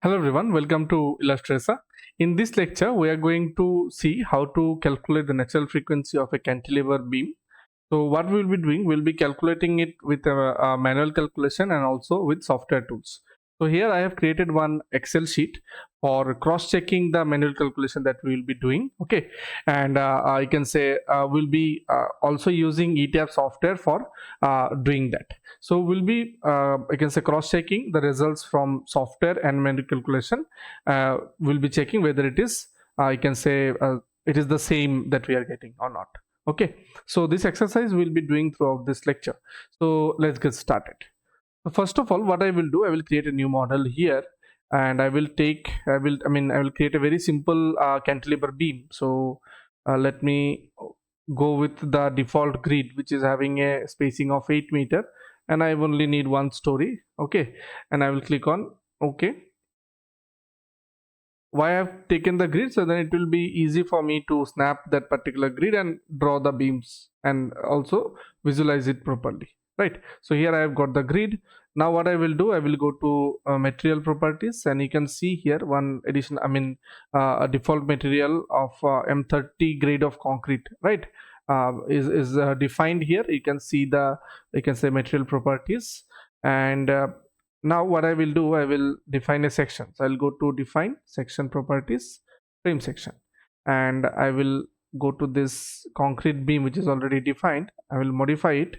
Hello everyone, welcome to Illustraca. In this lecture, we are going to see how to calculate the natural frequency of a cantilever beam. So what we will be doing, we'll be calculating it with a manual calculation and also with software tools. So here I have created one Excel sheet for cross-checking the manual calculation that we will be doing. Okay, and I can say we'll be also using ETABS software for doing that. So we'll be I can say cross-checking the results from software and manual calculation. We'll be checking whether it is I can say it is the same that we are getting or not. Okay, so this exercise we'll be doing throughout this lecture. So let's get started. So first of all, what I will do, I will create a new model here, and I will create a very simple cantilever beam. So let me go with the default grid, which is having a spacing of 8 meter, and I only need one story. Okay, and I will click on OK. Why I have taken the grid? So then it will be easy for me to snap that particular grid and draw the beams and also visualize it properly, right? So here I have got the grid. Now what I will do, I will go to material properties, and you can see here one addition, a default material of M30 grade of concrete, right? Is defined here. You can see material properties, and now what I will do, I will define a section. So I'll go to define section properties, frame section, and I will go to this concrete beam which is already defined. I will modify it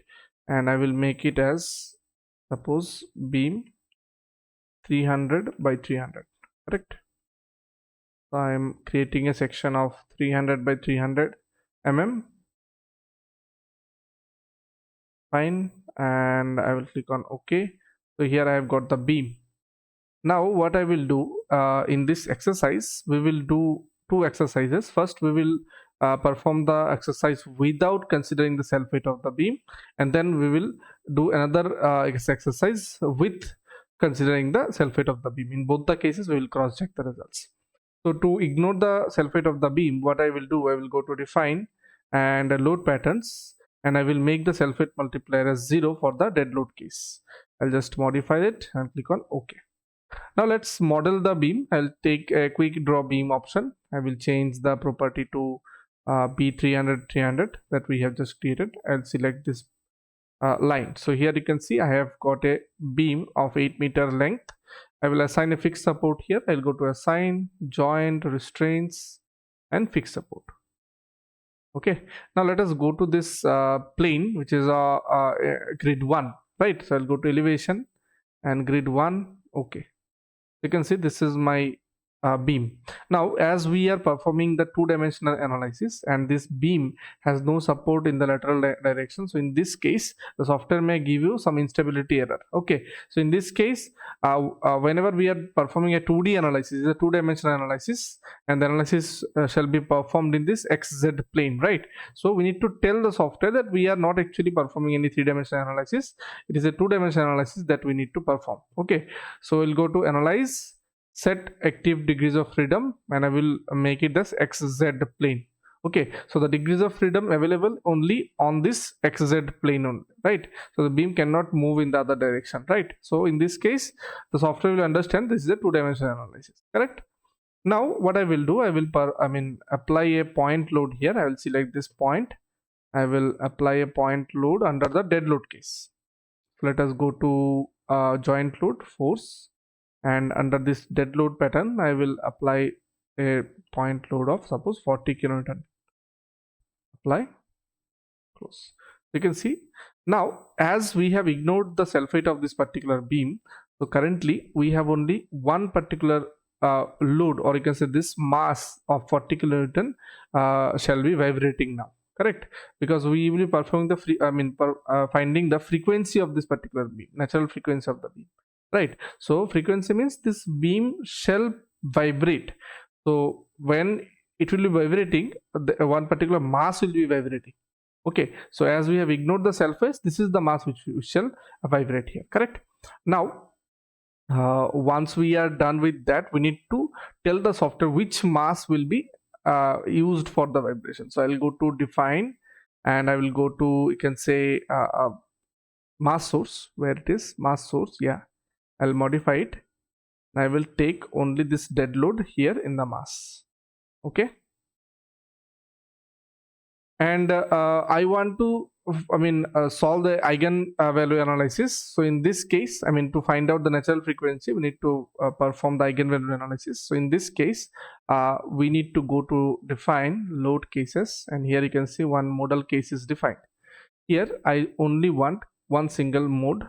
and I will make it as, suppose, beam 300 by 300, correct? So I am creating a section of 300 by 300 mm. Fine, and I will click on OK. So here I have got the beam. Now what I will do in this exercise, we will do two exercises. First we will perform the exercise without considering the self weight of the beam, and then we will do another exercise with considering the self weight of the beam. In both the cases we will cross check the results. So to ignore the self weight of the beam, what I will do, I will go to define and load patterns, and I will make the self weight multiplier as 0 for the dead load case. I'll just modify it and click on OK. Now let's model the beam. I'll take a quick draw beam option. I will change the property to B300 300 that we have just created. I'll select this line. So here you can see I have got a beam of 8 meter length. I will assign a fixed support here. I'll go to assign, joint, restraints, and fixed support. Okay, now let us go to this plane, which is grid 1, right? So I'll go to elevation and grid 1. Okay, you can see this is my beam. Now as we are performing the two-dimensional analysis and this beam has no support in the lateral direction, so in this case the software may give you some instability error. Okay, so in this case whenever we are performing a 2D analysis, a two-dimensional analysis, and the analysis shall be performed in this XZ plane, right? So we need to tell the software that we are not actually performing any three-dimensional analysis. It is a two-dimensional analysis that we need to perform. Okay, so we'll go to analyze, set active degrees of freedom, and I will make it as XZ plane. Okay, so the degrees of freedom available only on this XZ plane only, right? So the beam cannot move in the other direction, right? So in this case the software will understand this is a two-dimensional analysis, correct? Now what I will do, I will apply a point load here. I will select this point. I will apply a point load under the dead load case. So let us go to joint load, force, and under this dead load pattern I will apply a point load of, suppose, 40 kilonewton. Apply, close. You can see now as we have ignored the self weight of this particular beam, so currently we have only one particular load, or you can say this mass of 40 kilonewton shall be vibrating now, correct? Because we will be performing the finding the frequency of this particular beam, natural frequency of the beam, right? So frequency means this beam shall vibrate. So when it will be vibrating, one particular mass will be vibrating. Okay, so as we have ignored the self weight, this is the mass which shall vibrate here, correct? Now once we are done with that, we need to tell the software which mass will be used for the vibration. So I'll go to define and I will go to, you can say, mass source, where it is mass source. Yeah, I'll modify it I will take only this dead load here in the mass. Okay, and I want to solve the eigen value analysis. So in this case, to find out the natural frequency, we need to perform the eigenvalue analysis. So in this case, we need to go to define load cases, and here you can see one modal case is defined. Here I only want one single mode,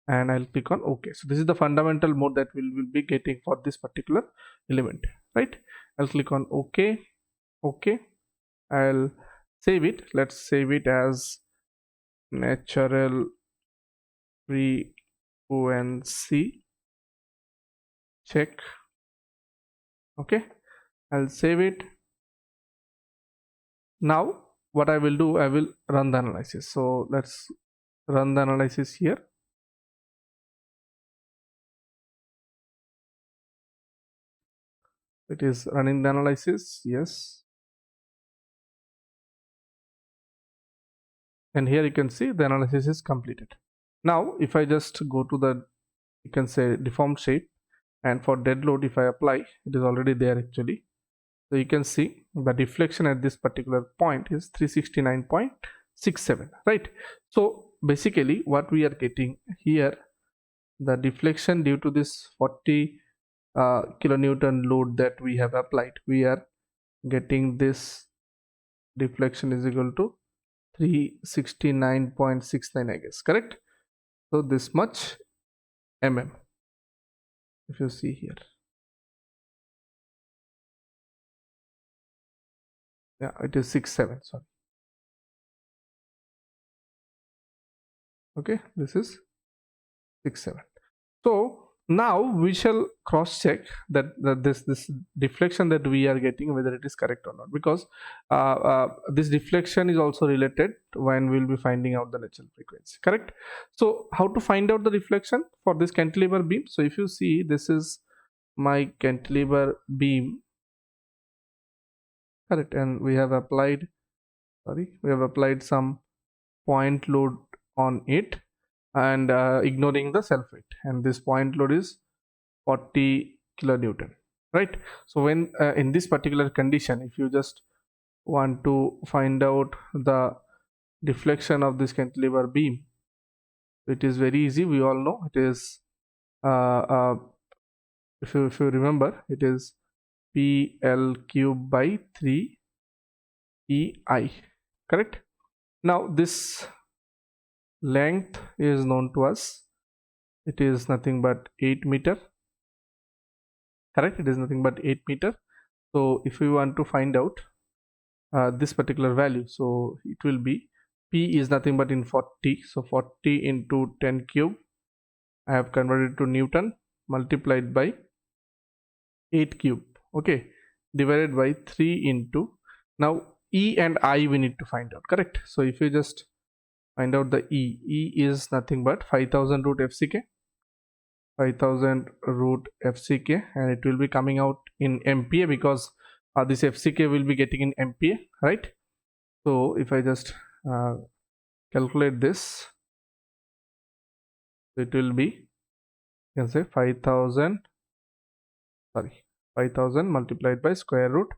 and I'll click on OK. So this is the fundamental mode that we will be getting for this particular element, right? I'll click on OK. I'll save it. Let's save it as natural frequency check. Okay, I'll save it. Now what I will do, I will run the analysis. So let's run the analysis here. It is running the analysis. Yes, and here you can see the analysis is completed. Now if I just go to the, you can say, deformed shape, and for dead load, if I apply, it is already there actually. So you can see the deflection at this particular point is 369.67, right? So basically what we are getting here, the deflection due to this 40 kilonewton load that we have applied, we are getting this deflection is equal to 369.69, I guess, correct? So this much mm, if you see here. Yeah, it is 67, sorry. Okay, this is 67. So now we shall cross check that this deflection that we are getting, whether it is correct or not, because this deflection is also related when we'll be finding out the natural frequency, correct? So how to find out the deflection for this cantilever beam? So if you see, this is my cantilever beam, correct, and we have applied some point load on it, and ignoring the self weight, and this point load is 40 kilonewton, right? So when in this particular condition, if you just want to find out the deflection of this cantilever beam, it is very easy. We all know it is if you remember, it is PL cube by 3 EI, correct? Now this length is known to us, it is nothing but 8 meter, correct? It is nothing but 8 meter. So if we want to find out this particular value, so it will be P is nothing but in 40, so 40 into 10 cube, I have converted to Newton, multiplied by 8 cube, okay, divided by 3 into, now E and I we need to find out, correct? So if you just find out the E is nothing but 5000 root FCK, 5000 root FCK, and it will be coming out in MPa, because this FCK will be getting in MPa, right? So if I just calculate this, it will be, you can say 5000 multiplied by square root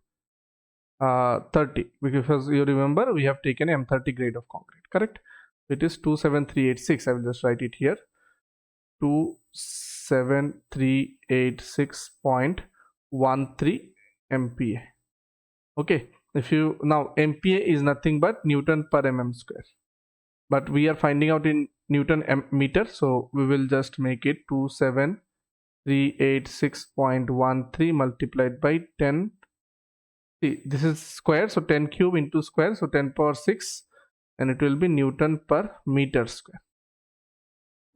30, because you remember we have taken M30 grade of concrete, correct? It is 27386. I will just write it here, 27386.13 MPa. Okay, if you, now MPa is nothing but Newton per mm square, but we are finding out in Newton meter, so we will just make it 27386.13 multiplied by 10. See, this is square, so 10 cube into square, so 10 power 6, and it will be Newton per meter square.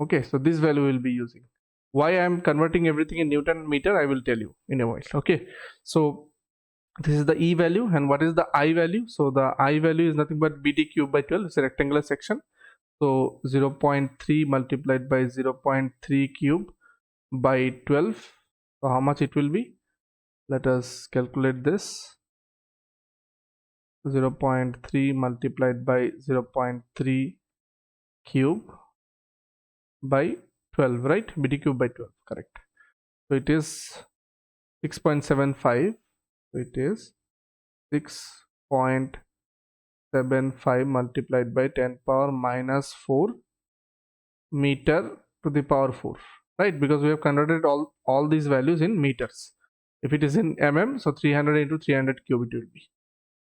Okay, so this value will be using. Why I am converting everything in Newton meter, I will tell you in a while. Okay, so this is the E value, and what is the I value? So the I value is nothing but BD cube by 12. It's a rectangular section, so 0.3 multiplied by 0.3 cube by 12. So how much it will be? Let us calculate this. 0.3 multiplied by 0.3 cube by 12, right? BD cube by 12, correct. So it is 6.75. So it is 6.75 multiplied by 10 power minus 4 meter to the power 4, right? Because we have converted all these values in meters. If it is in mm, so 300 into 300 cube it will be.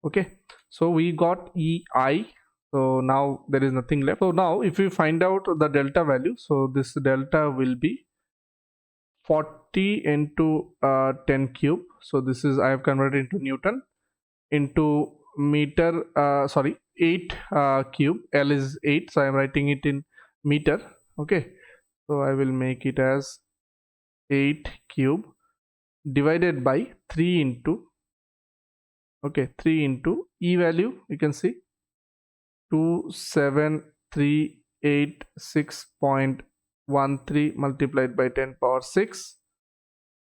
Okay, so we got EI. So now there is nothing left. So now if we find out the delta value, so this delta will be 40 into 10 cube. So this is, I have converted into Newton, into meter, 8 cube. L is 8, so I am writing it in meter. Okay, so I will make it as 8 cube divided by 3 into, okay, 3 into E value, you can see 27386.13 multiplied by 10 power 6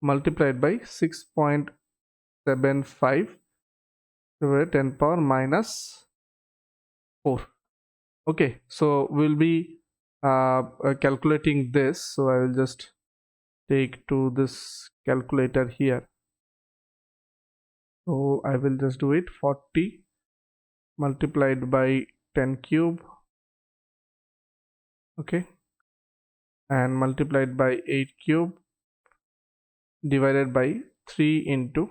multiplied by 6.75 divided 10 power minus 4. Okay, so we'll be calculating this. So I will just take to this calculator here. So I will just do it. 40 multiplied by 10 cube, okay, and multiplied by 8 cube divided by 3 into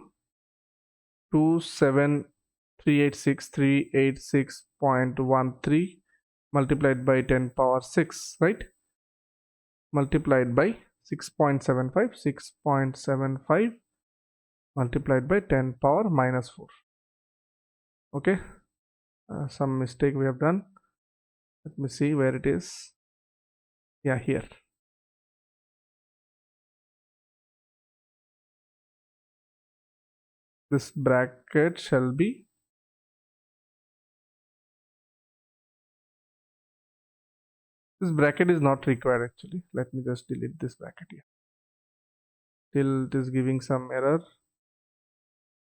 27386.13 multiplied by 10 power 6, right, multiplied by 6.75 multiplied by 10 power minus 4. Okay, some mistake we have done. Let me see where it is. Yeah, here. This bracket shall be, this bracket is not required actually. Let me just delete this bracket here. Till it is giving some error.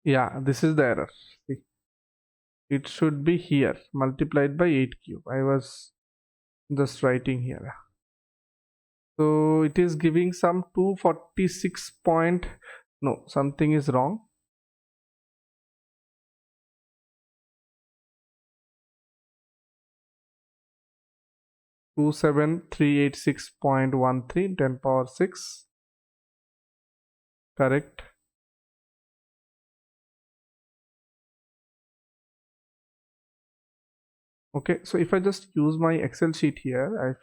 Yeah, this is the error. See, it should be here multiplied by 8 cube. I was just writing here. So it is giving some 246 point, no, something is wrong. 27386.13 10 power 6, correct. Okay, so if I just use my Excel sheet here, I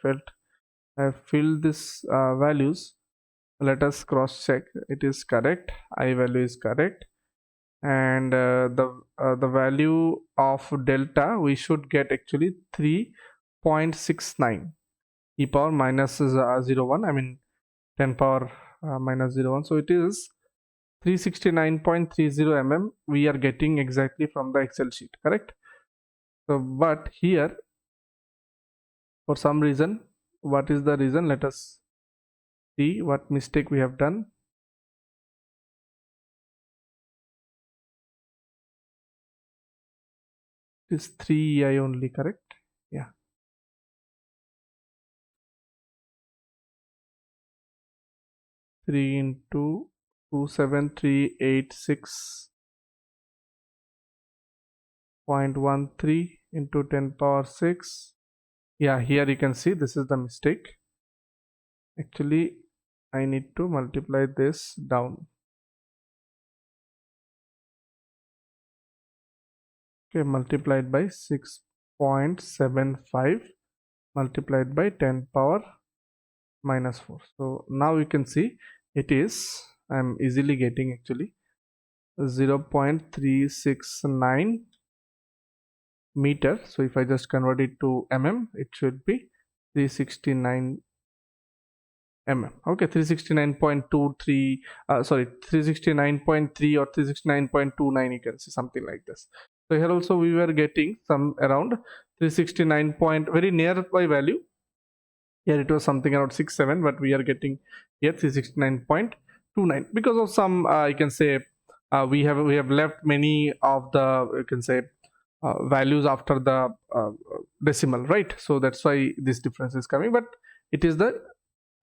have filled this values. Let us cross check. It is correct. I value is correct, and the value of delta we should get actually 3.69 e power minus 01. I mean 10 power minus 01. So it is 369.30 mm we are getting exactly from the Excel sheet, correct? So but here for some reason, what is the reason? Let us see what mistake we have done. It is 3EI only, correct? Yeah. Three into 27386.13 into 10 power 6. Yeah, here you can see this is the mistake. Actually, I need to multiply this down. Okay, multiplied by 6.75 multiplied by 10 power minus 4. So now you can see it is, I am easily getting actually 0.369 meter. So if I just convert it to mm, it should be 369 mm. Okay, 369.23 sorry, 369.3 or 369.29, you can see something like this. So here also we were getting some around 369 point, very nearby value. Here it was something around 67, but we are getting here 369.29 because of some you can say we have left many of the, you can say, values after the decimal, right? So that's why this difference is coming, but it is the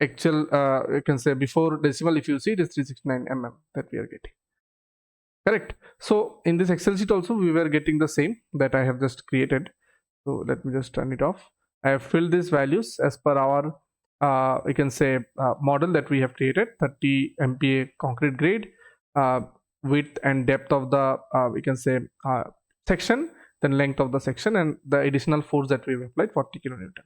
actual, you can say before decimal, if you see, it is 369 mm that we are getting. Correct. So in this Excel sheet also we were getting the same that I have just created. So let me just turn it off. I have filled these values as per our you can say model that we have created, 30 MPa concrete grade, uh, width and depth of the we can say section, then length of the section, and the additional force that we have applied, 40 kilonewton.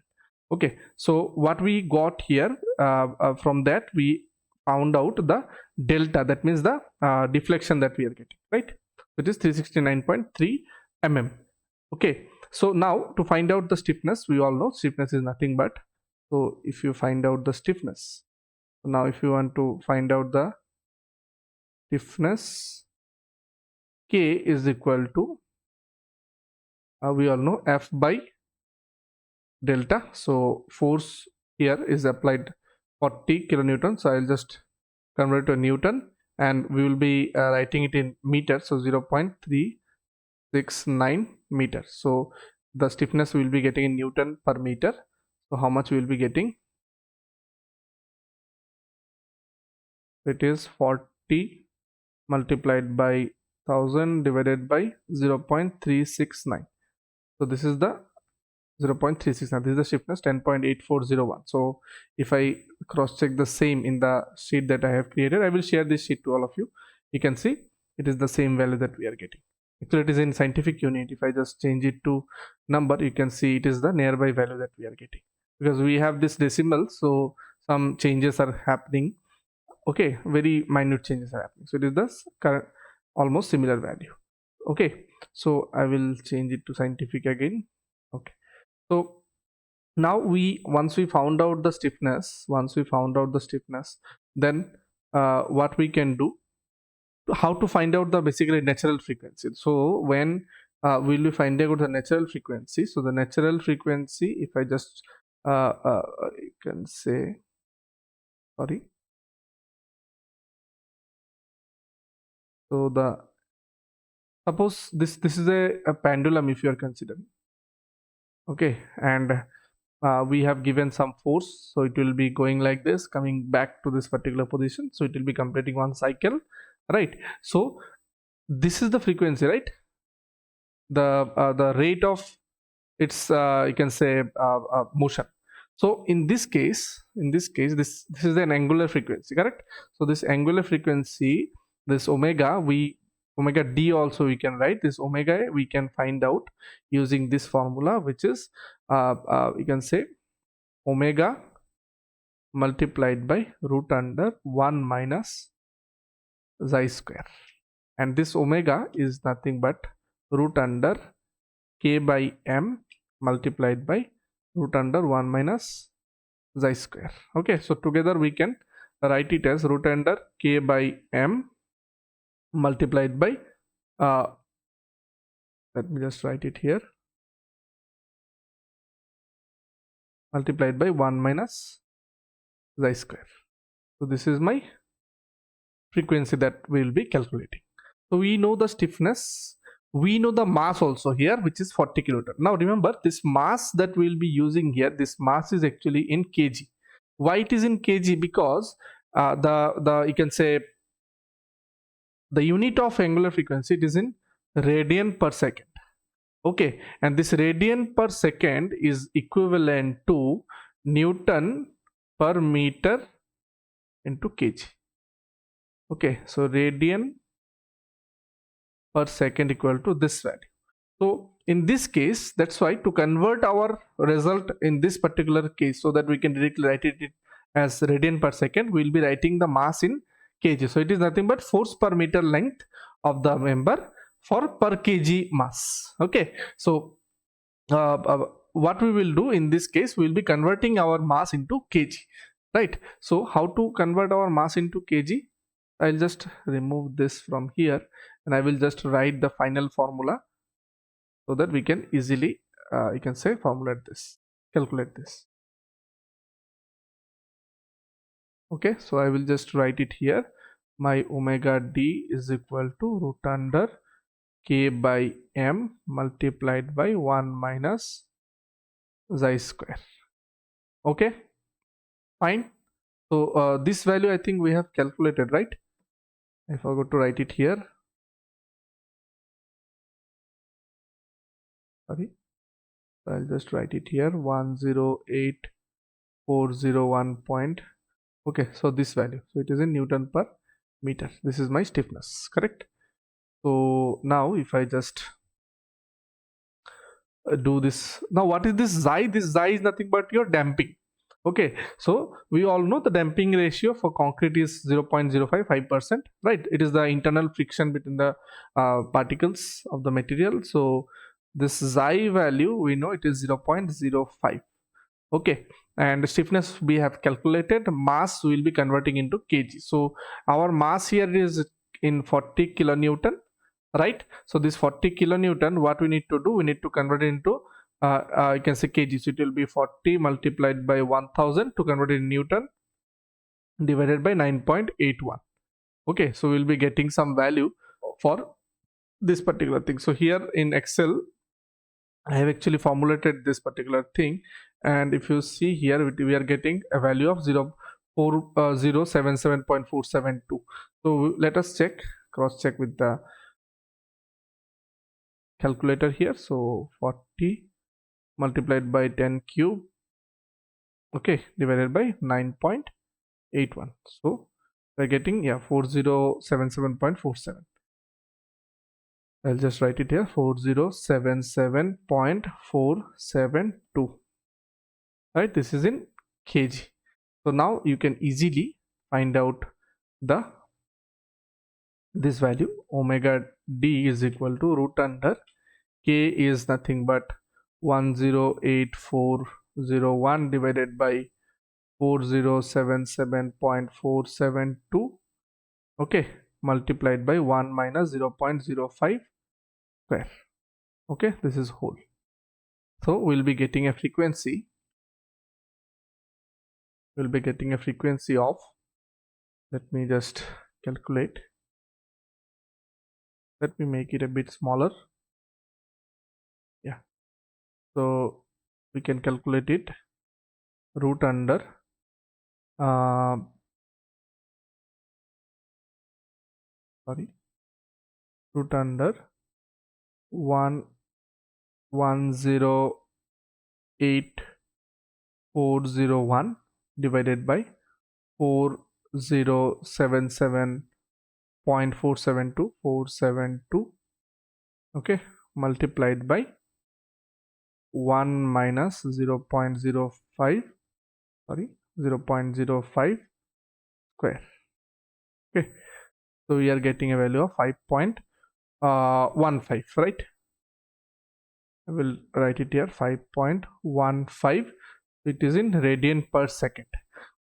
Okay, so what we got here, from that we found out the delta, that means the deflection that we are getting, right, which is 369.3 mm. Okay, so now to find out the stiffness, we all know stiffness is nothing but, so if you find out the stiffness, now if you want to find out the stiffness, K is equal to we all know F by delta. So force here is applied 40 kilonewton, so I'll just convert to Newton, and we will be writing it in meters, so 0.369 meters. So the stiffness we will be getting in Newton per meter. So how much we will be getting? It is 40 multiplied by 1000 divided by 0.369. So this is the 0.369. This is the stiffness, 10.8401. So if I cross check the same in the sheet that I have created, I will share this sheet to all of you. You can see it is the same value that we are getting. Actually it is in scientific unit. If I just change it to number, you can see it is the nearby value that we are getting, because we have this decimal, so some changes are happening. Okay, very minute changes are happening, so it is the current almost similar value. Okay, so I will change it to scientific again. Okay, so now once we found out the stiffness, then what we can do, how to find out the basically natural frequency. So when will we find out the natural frequency? So the natural frequency, if I just you can say, sorry, so the suppose this is a pendulum, if you are considering. Okay, and we have given some force, so it will be going like this, coming back to this particular position, so it will be completing one cycle, right? So this is the frequency, right? The rate of its you can say motion. So in this case, this is an angular frequency, correct? So this angular frequency, this omega d also we can write. This omega we can find out using this formula, which is you can say omega multiplied by root under 1 minus xi square, and this omega is nothing but root under k by m multiplied by root under 1 minus xi square. Okay, so together we can write it as root under k by m multiplied by let me just write it here, multiplied by 1 minus xi square. So this is my frequency that we will be calculating. So we know the stiffness, we know the mass also here, which is 40 kilonewton. Now remember, this mass that we will be using here, this mass is actually in kg. Why it is in kg? Because the you can say the unit of angular frequency, it is in radian per second. Okay, and this radian per second is equivalent to Newton per meter into kg. Okay, so radian per second equal to this value. So in this case, that's why to convert our result in this particular case, so that we can directly write it as radian per second, we'll be writing the mass in kg. So it is nothing but force per meter length of the member for per kg mass. Okay, so what we will do in this case, we will be converting our mass into kg, right? So how to convert our mass into kg? I'll just remove this from here, and I will just write the final formula, so that we can easily you can say calculate this. Okay, so I will just write it here. My omega d is equal to root under k by m multiplied by 1 minus xi square. Okay, fine. So this value I think we have calculated, right? I forgot to write it here. Sorry. I'll just write it here, 108,401 point. Okay, so this value, so it is in Newton per meter. This is my stiffness, correct? So now if I just do this, now what is this xi? This xi is nothing but your damping. Okay, so we all know the damping ratio for concrete is 0.055%, right? It is the internal friction between the particles of the material. So this xi value, we know it is 0.05. Okay, and stiffness we have calculated. Mass we will be converting into kg. So our mass here is in 40 kilonewton, right? So this 40 kilonewton, what we need to do, we need to convert it into you can say kg. So it will be 40 multiplied by 1000 to convert it in newton divided by 9.81. Okay, so we'll be getting some value for this particular thing. So here in Excel I have actually formulated this particular thing, and if you see here we are getting a value of 0.477.472. So let us check, cross check with the calculator here. So 40 multiplied by 10 cube, okay, divided by 9.81. So we're getting 4077.47. I'll just write it here, 4077.472. right? This is in kg. So now you can easily find out this value. Omega d is equal to root under k is nothing but 108,401 divided by 4077.472, okay, multiplied by 1 minus 0.05 square. Okay, this is whole. So we'll be getting a frequency. We'll be getting a frequency of, let me just calculate. Let me make it a bit smaller. Yeah, so we can calculate it, root under root under 108,401 divided by 4077.472, okay, multiplied by 1 minus 0.05 square. Okay, so we are getting a value of 5.15, right? I will write it here, 5.15. It is in radian per second,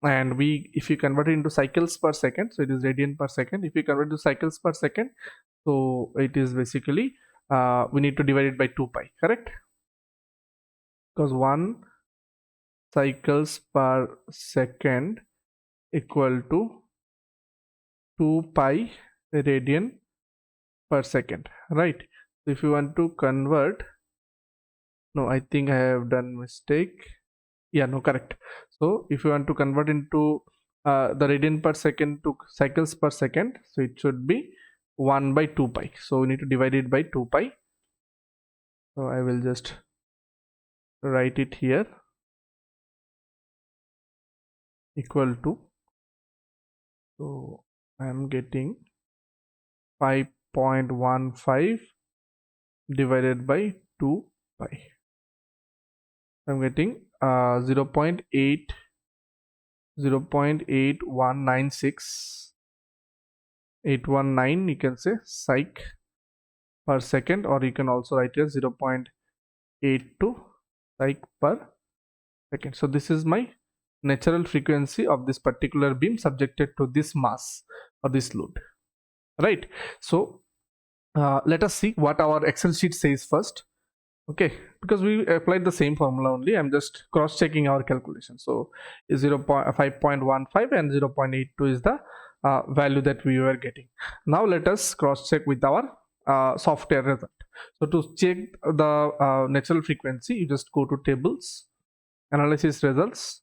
and if you convert it into cycles per second, so it is radian per second. If you convert to cycles per second, so it is basically we need to divide it by 2 pi, correct? Because 1 cycles per second equal to 2 pi radian per second, right? So if you want to convert, no, I think I have done mistake. Yeah, no, correct. So if you want to convert into the radian per second to cycles per second, so it should be 1 by 2 pi. So we need to divide it by 2 pi. So I will just write it here, equal to, so I am getting 5.15 divided by 2 pi. I'm getting 0.8196 you can say psych per second, or you can also write it as 0.82 psych per second. So this is my natural frequency of this particular beam subjected to this mass or this load, right? So let us see what our Excel sheet says first. Okay, because we applied the same formula only, I'm just cross checking our calculation. So 5.15 and 0.82 is the value that we were getting. Now let us cross check with our software result. So to check the natural frequency, you just go to tables, analysis results,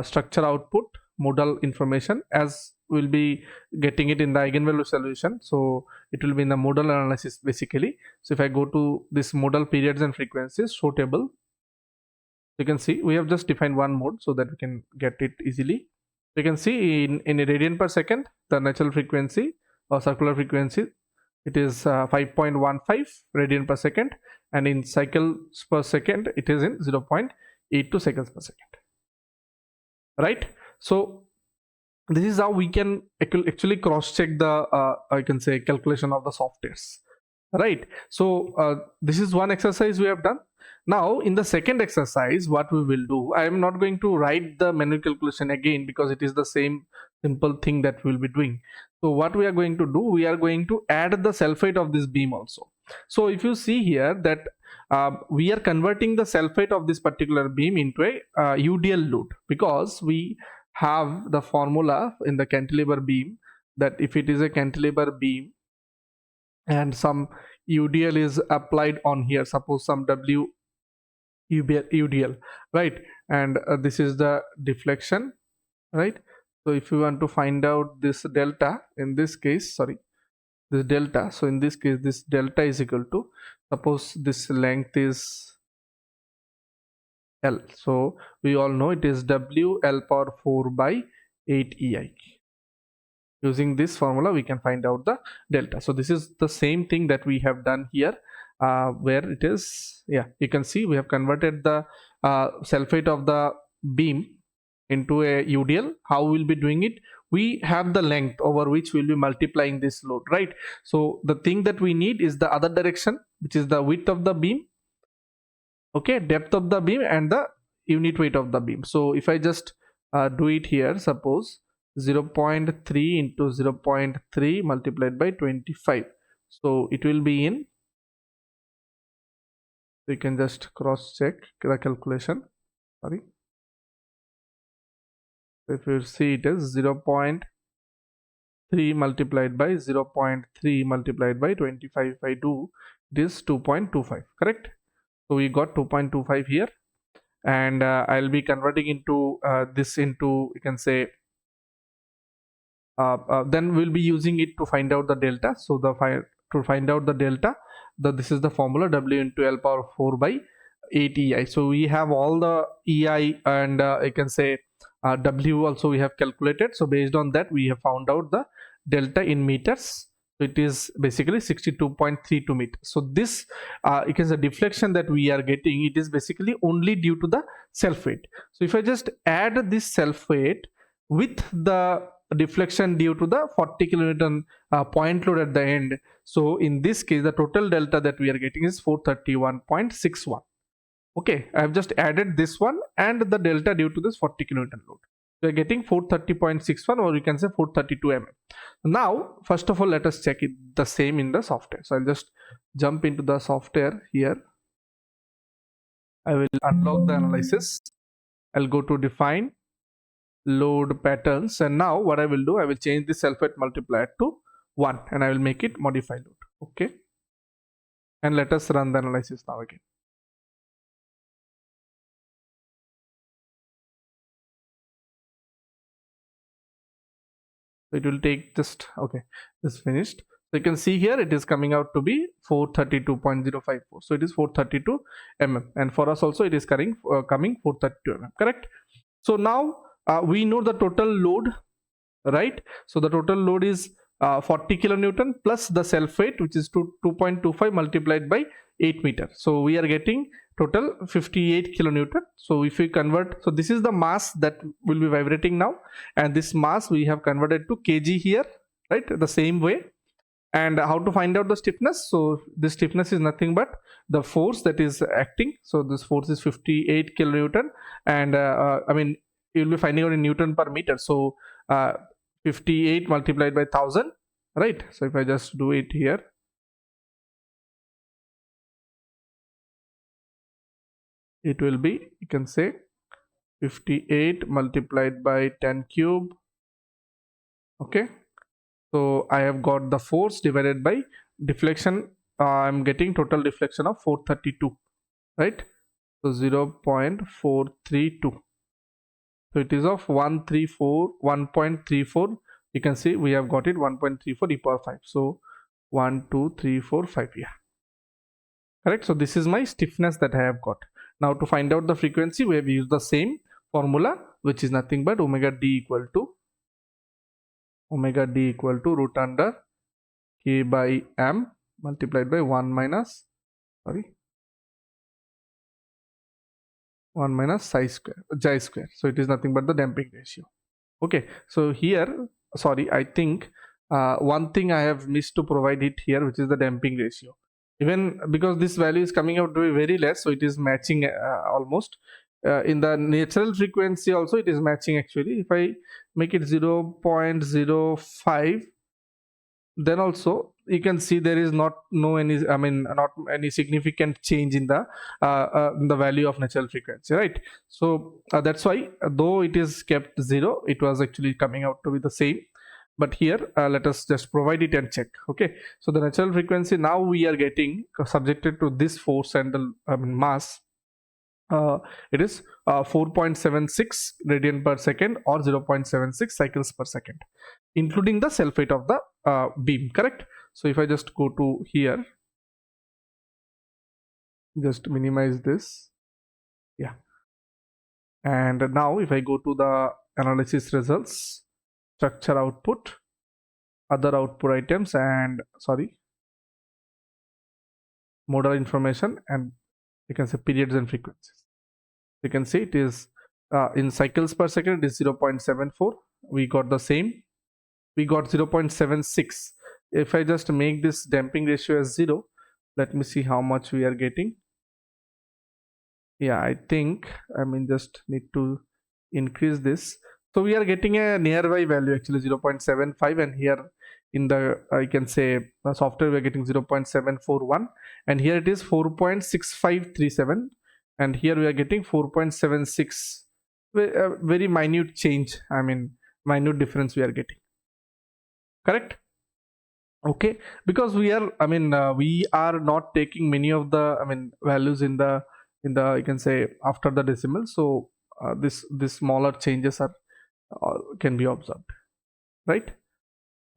structure output, modal information, as we'll be getting it in the eigenvalue solution. So it will be in the modal analysis basically. So if I go to this modal periods and frequencies show table, you can see we have just defined one mode so that we can get it easily. You can see in a radian per second, the natural frequency or circular frequency, it is 5.15 radian per second, and in cycles per second it is in 0.82 seconds per second, right? So this is how we can actually cross check the I can say calculation of the softwares, right? So this is one exercise we have done. Now in the second exercise, what we will do, I am not going to write the manual calculation again because it is the same simple thing that we will be doing. So what we are going to do, we are going to add the self weight of this beam also. So if you see here that we are converting the self weight of this particular beam into a UDL load, because we have the formula in the cantilever beam that if it is a cantilever beam and some UDL is applied on here, suppose some UDL, right, and this is the deflection, right? So if you want to find out this delta, in this case, sorry, this delta, so in this case this delta is equal to, suppose this length is L, so we all know it is W L power 4 by 8 EI. Using this formula we can find out the delta. So this is the same thing that we have done here, where it is, yeah, you can see we have converted the self weight of the beam into a UDL. How we'll be doing it, we have the length over which we'll be multiplying this load, right? So the thing that we need is the other direction, which is the width of the beam, okay, depth of the beam and the unit weight of the beam. So if I just do it here, suppose 0.3 into 0.3 multiplied by 25, so it will be in, you can just cross check the calculation, sorry, if you see it is 0.3 multiplied by 0.3 multiplied by 25, if I do this 2.25, correct? So we got 2.25 here, and I'll be converting into this into, you can say, then we'll be using it to find out the delta. So to find out the delta, this is the formula, W into L power 4 by 8 EI. So we have all the EI and I can say W also we have calculated. So based on that we have found out the delta in meters. So it is basically 62.32 meters. So this it is a deflection that we are getting, it is basically only due to the self weight. So if I just add this self weight with the deflection due to the 40 kilonewton point load at the end, so in this case the total delta that we are getting is 431.61. okay, I have just added this one and the delta due to this 40 kilonewton load, we are getting 430.61, or you can say 432 mm. Now first of all let us check it the same in the software. So I'll just jump into the software here, I will unlock the analysis, I'll go to define load patterns, and now what I will do, I will change the self weight multiplier to 1 and I will make it modify load. Okay, and let us run the analysis now again. So it will take just, okay, this finished. So you can see here it is coming out to be 432.054. So it is 432 mm, and for us also it is coming 432 mm, correct? So now we know the total load, right? So the total load is 40 kilonewton plus the self weight, which is 2.25 multiplied by 8 meters. So we are getting total 58 kilonewton. So if we convert, so this is the mass that will be vibrating now, and this mass we have converted to kg here, right, the same way. And how to find out the stiffness? So this stiffness is nothing but the force that is acting. So this force is 58 kilonewton, and I mean you will be finding out in Newton per meter. So 58 multiplied by 1000, right? So if I just do it here, it will be, you can say 58 multiplied by 10 cube. Okay, so I have got the force divided by deflection. I'm getting total deflection of 432, right? So 0.432. So it is of 1.34. You can see we have got it 1.34 e power 5. So 1, 2, 3, 4, 5. Yeah, correct. So this is my stiffness that I have got. Now to find out the frequency, we have used the same formula, which is nothing but omega d equal to root under k by m multiplied by 1 minus psi square, chi square. So it is nothing but the damping ratio. Okay, so here, sorry, I think one thing I have missed to provide it here, which is the damping ratio. Even because this value is coming out to be very less, so it is matching almost. In the natural frequency also it is matching actually. If I make it 0.05, then also you can see there is not any significant change in the value of natural frequency, right? So that's why though it is kept 0, it was actually coming out to be the same. But here let us just provide it and check. Okay, so the natural frequency now we are getting subjected to this force and the mass. It is 4.76 radian per second or 0.76 cycles per second, including the self weight of the beam, correct? So if I just go to here, just minimize this, yeah, and now if I go to the analysis results, structure output, other output items, and modal information, and you can say periods and frequencies. You can see it is in cycles per second it is 0.74. we got the same, we got 0.76. if I just make this damping ratio as 0, let me see how much we are getting. Yeah, I think just need to increase this. So we are getting a nearby value actually 0.75, and here in the I can say the software we are getting 0.741, and here it is 4.6537, and here we are getting 4.76. Very minute change, minute difference we are getting, correct? Okay, because we are we are not taking many of the values in the you can say after the decimal, so this smaller changes are can be observed, right?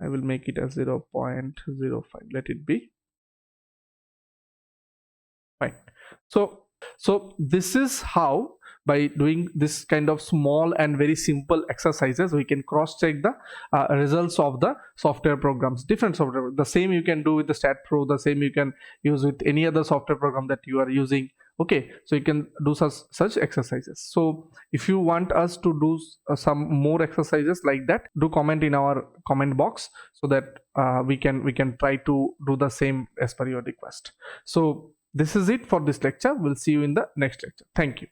I will make it as 0.05, let it be fine. So this is how, by doing this kind of small and very simple exercises, we can cross check the results of the software programs, different software. The same you can do with the StatPro, the same you can use with any other software program that you are using. Okay, so you can do such exercises. So if you want us to do some more exercises like that, do comment in our comment box, so that we can try to do the same as per your request. So this is it for this lecture. We'll see you in the next lecture. Thank you.